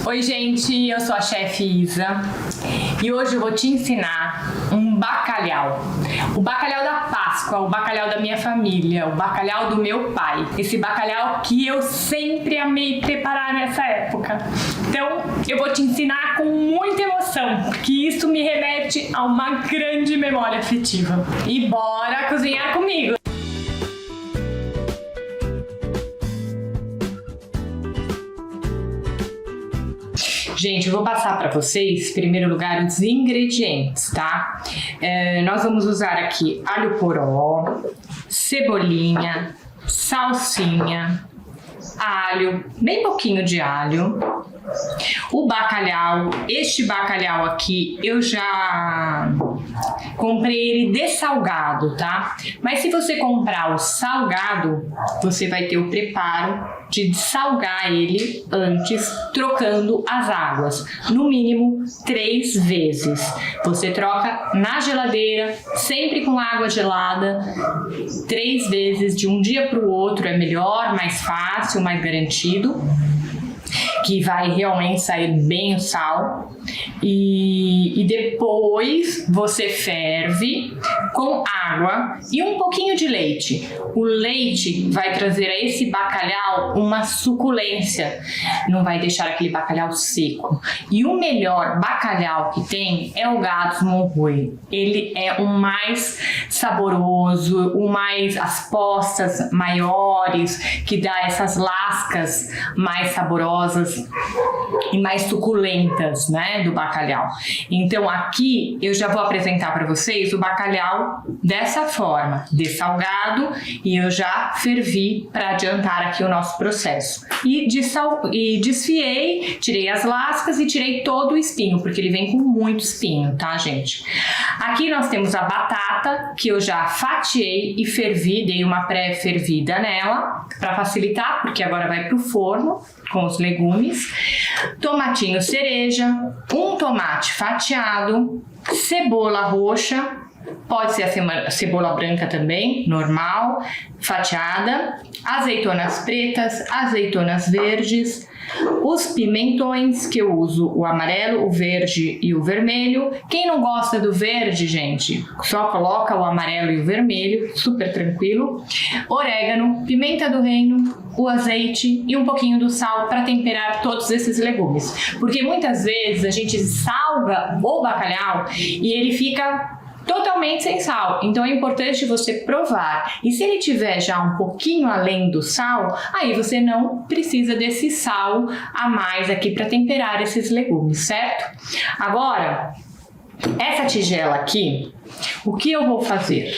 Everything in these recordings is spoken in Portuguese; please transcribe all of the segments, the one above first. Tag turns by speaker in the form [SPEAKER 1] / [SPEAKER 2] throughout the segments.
[SPEAKER 1] Oi gente, eu sou a chefe Isa e hoje eu vou te ensinar um bacalhau. O bacalhau da Páscoa, o bacalhau da minha família, o bacalhau do meu pai. Esse bacalhau que eu sempre amei preparar nessa época. Então eu vou te ensinar com muita emoção, porque isso me remete a uma grande memória afetiva. E bora cozinhar comigo! Gente, eu vou passar para vocês, em primeiro lugar, os ingredientes, tá? Nós vamos usar aqui alho poró, cebolinha, salsinha, alho, bem pouquinho de alho, o bacalhau. Este bacalhau aqui eu já comprei ele dessalgado, tá? Mas se você comprar o salgado, você vai ter o preparo de salgar ele antes, trocando as águas, no mínimo 3 vezes. Você troca na geladeira, sempre com água gelada, 3 vezes, de um dia para o outro é melhor, mais fácil, mais garantido, que vai realmente sair bem o sal. E depois você ferve com água e um pouquinho de leite. O leite vai trazer a esse bacalhau uma suculência, não vai deixar aquele bacalhau seco. E o melhor bacalhau que tem é o Gatos Monroe. Ele é o mais saboroso, as postas maiores, que dá essas lascas mais saborosas e mais suculentas, né, do bacalhau. Então aqui eu já vou apresentar para vocês o bacalhau dessa forma, dessalgado, e eu já fervi para adiantar aqui o nosso processo. E desfiei, tirei as lascas e tirei todo o espinho, porque ele vem com muito espinho, tá, gente? Aqui nós temos a batata, que eu já fatiei e fervi, dei uma pré-fervida nela, para facilitar, porque agora vai pro forno com os legumes. Tomatinho cereja, um tomate fatiado, cebola roxa, pode ser a cebola branca também, normal, fatiada, azeitonas pretas, azeitonas verdes, os pimentões, que eu uso o amarelo, o verde e o vermelho. Quem não gosta do verde, gente, só coloca o amarelo e o vermelho, super tranquilo. Orégano, pimenta do reino, o azeite e um pouquinho do sal para temperar todos esses legumes. Porque muitas vezes a gente salga o bacalhau e ele fica totalmente sem sal, então é importante você provar. E se ele tiver já um pouquinho além do sal, aí você não precisa desse sal a mais aqui para temperar esses legumes, certo? Agora, essa tigela aqui, o que eu vou fazer?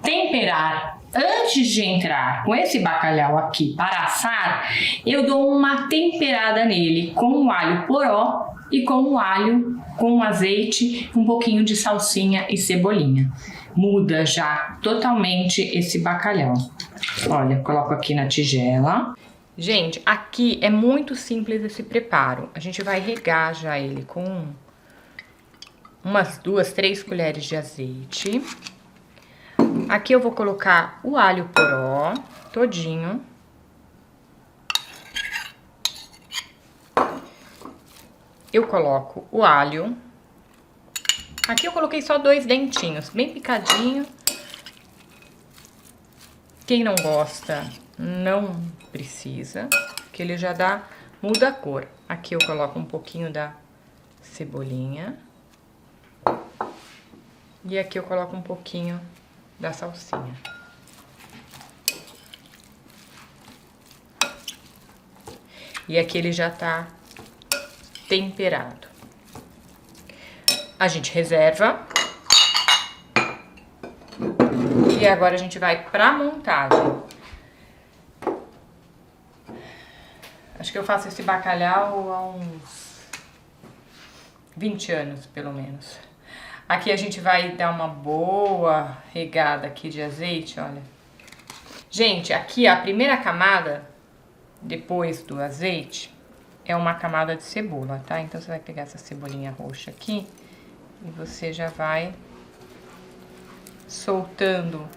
[SPEAKER 1] Temperar. Antes de entrar com esse bacalhau aqui para assar, eu dou uma temperada nele com o alho poró e com o alho, com azeite, um pouquinho de salsinha e cebolinha. Muda já totalmente esse bacalhau. Olha, coloco aqui na tigela. Gente, aqui é muito simples esse preparo. A gente vai regar já ele com umas 2, 3 colheres de azeite. Aqui eu vou colocar o alho poró todinho. Eu coloco o alho. Aqui eu coloquei só 2 dentinhos, bem picadinho. Quem não gosta, não precisa, que ele já muda a cor. Aqui eu coloco um pouquinho da cebolinha. E aqui eu coloco um pouquinho da salsinha. E aqui ele já tá temperado. A gente reserva. E agora a gente vai pra montagem. Acho que eu faço esse bacalhau há uns 20 anos, pelo menos. Aqui a gente vai dar uma boa regada aqui de azeite, olha. Gente, aqui a primeira camada, depois do azeite, é uma camada de cebola, tá? Então você vai pegar essa cebolinha roxa aqui e você já vai soltando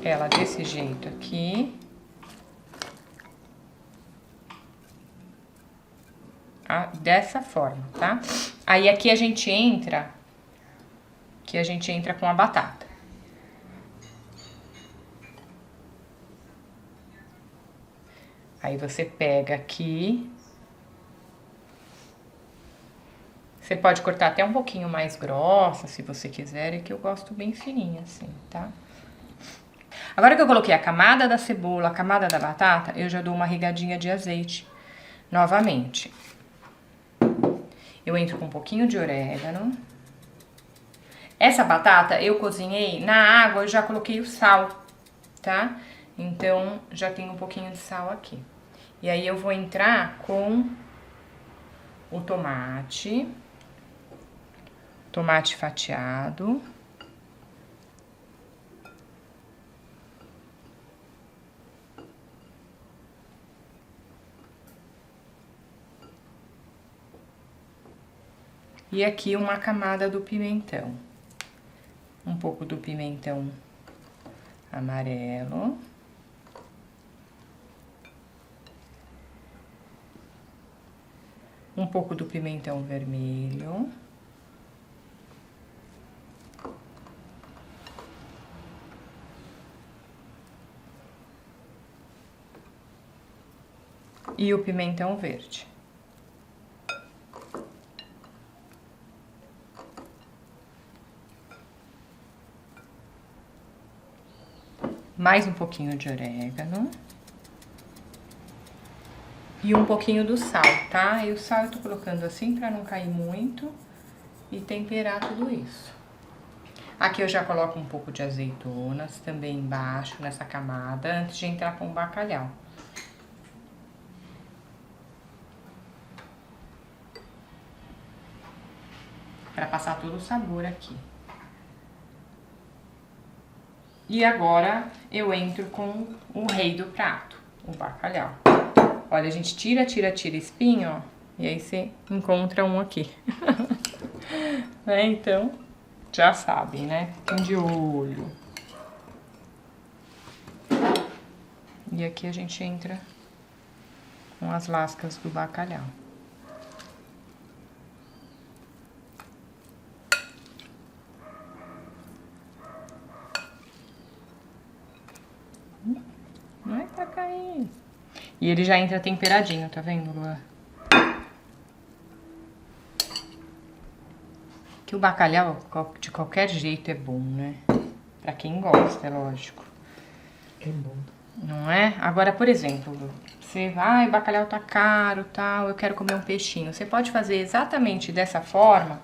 [SPEAKER 1] ela desse jeito aqui. dessa forma, tá? Aí aqui a gente entra com a batata. Aí você pega aqui. Você pode cortar até um pouquinho mais grossa, se você quiser, é que eu gosto bem fininha assim, tá? Agora que eu coloquei a camada da cebola, a camada da batata, eu já dou uma regadinha de azeite novamente. Eu entro com um pouquinho de orégano. Essa batata eu cozinhei na água, eu já coloquei o sal, tá? Então já tem um pouquinho de sal aqui. E aí eu vou entrar com o tomate fatiado. E aqui uma camada do pimentão. Um pouco do pimentão amarelo. Um pouco do pimentão vermelho. E o pimentão verde. Mais um pouquinho de orégano. E um pouquinho do sal, tá? E o sal eu tô colocando assim pra não cair muito e temperar tudo isso. Aqui eu já coloco um pouco de azeitonas também embaixo, nessa camada, antes de entrar com o bacalhau. Pra passar todo o sabor aqui. E agora eu entro com o rei do prato, o bacalhau. Olha, a gente tira espinho, ó. E aí você encontra um aqui. Né? Então, já sabe, né? Fiquem de olho. E aqui a gente entra com as lascas do bacalhau. Não é pra cair. E ele já entra temperadinho, tá vendo, Luan? Que o bacalhau, de qualquer jeito, é bom, né? Pra quem gosta, é lógico.
[SPEAKER 2] É bom.
[SPEAKER 1] Não é? Agora, por exemplo, você vai, bacalhau tá caro, tal, eu quero comer um peixinho. Você pode fazer exatamente dessa forma,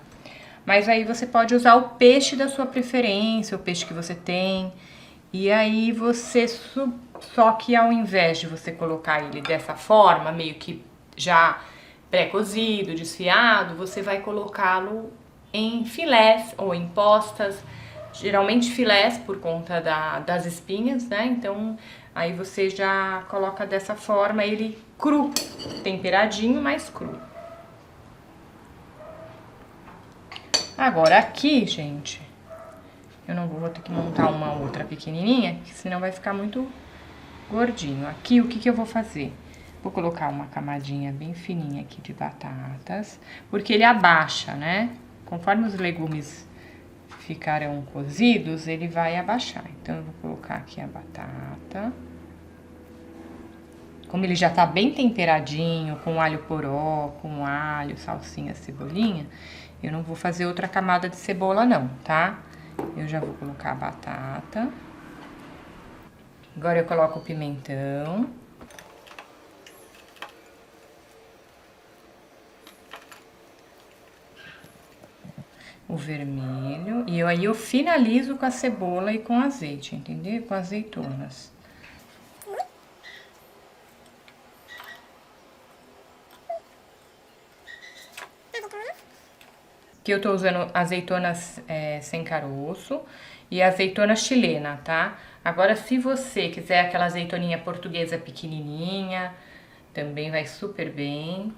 [SPEAKER 1] mas aí você pode usar o peixe da sua preferência, o peixe que você tem. E aí você, só que ao invés de você colocar ele dessa forma, meio que já pré-cozido, desfiado, você vai colocá-lo em filés ou em postas, geralmente filés por conta das espinhas, né? Então aí você já coloca dessa forma ele cru, temperadinho, mas cru. Agora aqui, gente, eu não vou ter que montar uma outra pequenininha, porque senão vai ficar muito gordinho. Aqui, o que que eu vou fazer? Vou colocar uma camadinha bem fininha aqui de batatas, porque ele abaixa, né? Conforme os legumes ficarão cozidos, ele vai abaixar. Então, eu vou colocar aqui a batata. Como ele já tá bem temperadinho, com alho poró, com alho, salsinha, cebolinha, eu não vou fazer outra camada de cebola não, tá? Eu já vou colocar a batata. Agora eu coloco o pimentão. O vermelho. E aí eu finalizo com a cebola e com azeite, entendeu? Com azeitonas. Aqui eu tô usando azeitonas sem caroço e azeitona chilena, tá? Agora, se você quiser aquela azeitoninha portuguesa pequenininha, também vai super bem.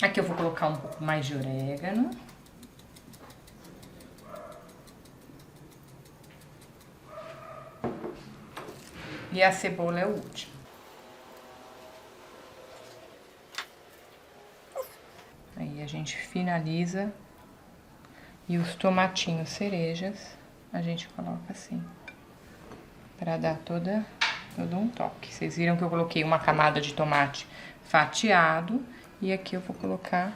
[SPEAKER 1] Aqui eu vou colocar um pouco mais de orégano. E a cebola é o último. a gente finaliza. E os tomatinhos cerejas a gente coloca assim, para dar todo um toque. Vocês viram que eu coloquei uma camada de tomate fatiado e aqui eu vou colocar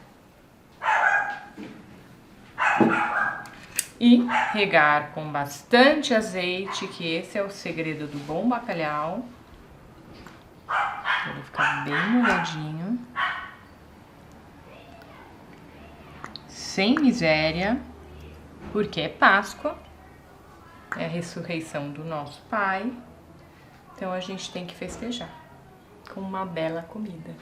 [SPEAKER 1] e regar com bastante azeite, que esse é o segredo do bom bacalhau. Ele fica bem molhadinho, sem miséria, porque é Páscoa, é a ressurreição do nosso Pai, então a gente tem que festejar com uma bela comida.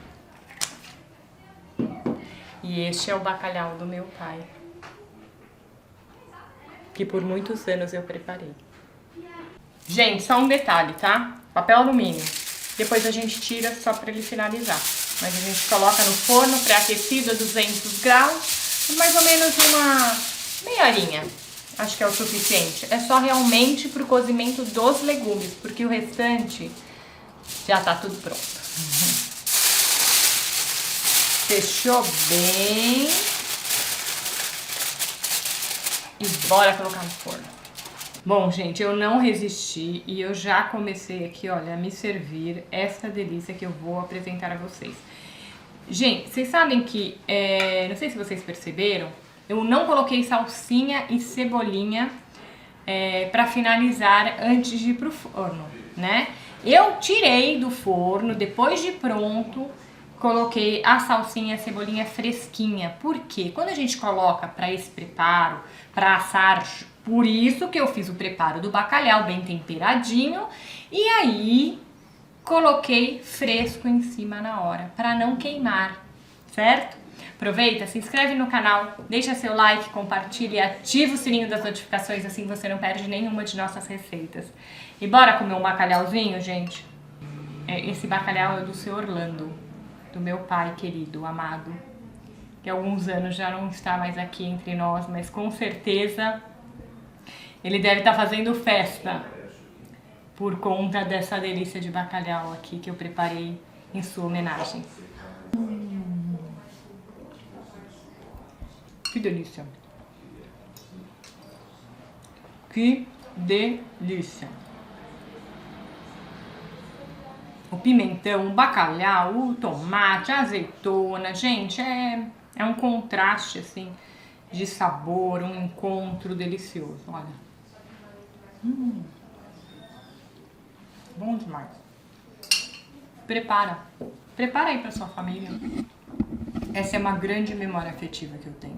[SPEAKER 1] E este é o bacalhau do meu pai, que por muitos anos eu preparei. Gente, só um detalhe, tá? Papel alumínio. Depois a gente tira só para ele finalizar. Mas a gente coloca no forno pré-aquecido a 200 graus, mais ou menos uma meia horinha. Acho que é o suficiente. É só realmente pro cozimento dos legumes, porque o restante já tá tudo pronto. Fechou bem. E bora colocar no forno. Bom, gente, eu não resisti e eu já comecei aqui, olha, a me servir esta delícia que eu vou apresentar a vocês. Gente, vocês sabem que, não sei se vocês perceberam, eu não coloquei salsinha e cebolinha para finalizar antes de ir pro forno, né? Eu tirei do forno, depois de pronto, coloquei a salsinha e a cebolinha fresquinha. Por quê? Quando a gente coloca para esse preparo, para assar, por isso que eu fiz o preparo do bacalhau bem temperadinho, e aí coloquei fresco em cima na hora, para não queimar, certo? Aproveita, se inscreve no canal, deixa seu like, compartilha e ativa o sininho das notificações, assim você não perde nenhuma de nossas receitas. E bora comer um bacalhauzinho, gente? Esse bacalhau é do seu Orlando, do meu pai querido, amado, que há alguns anos já não está mais aqui entre nós, mas com certeza ele deve estar fazendo festa por conta dessa delícia de bacalhau aqui que eu preparei em sua homenagem. Que delícia! Que delícia! O pimentão, o bacalhau, o tomate, a azeitona, gente, é um contraste, assim, de sabor, um encontro delicioso, olha. Bom demais. Prepara aí pra sua família. Essa é uma grande memória afetiva que eu tenho.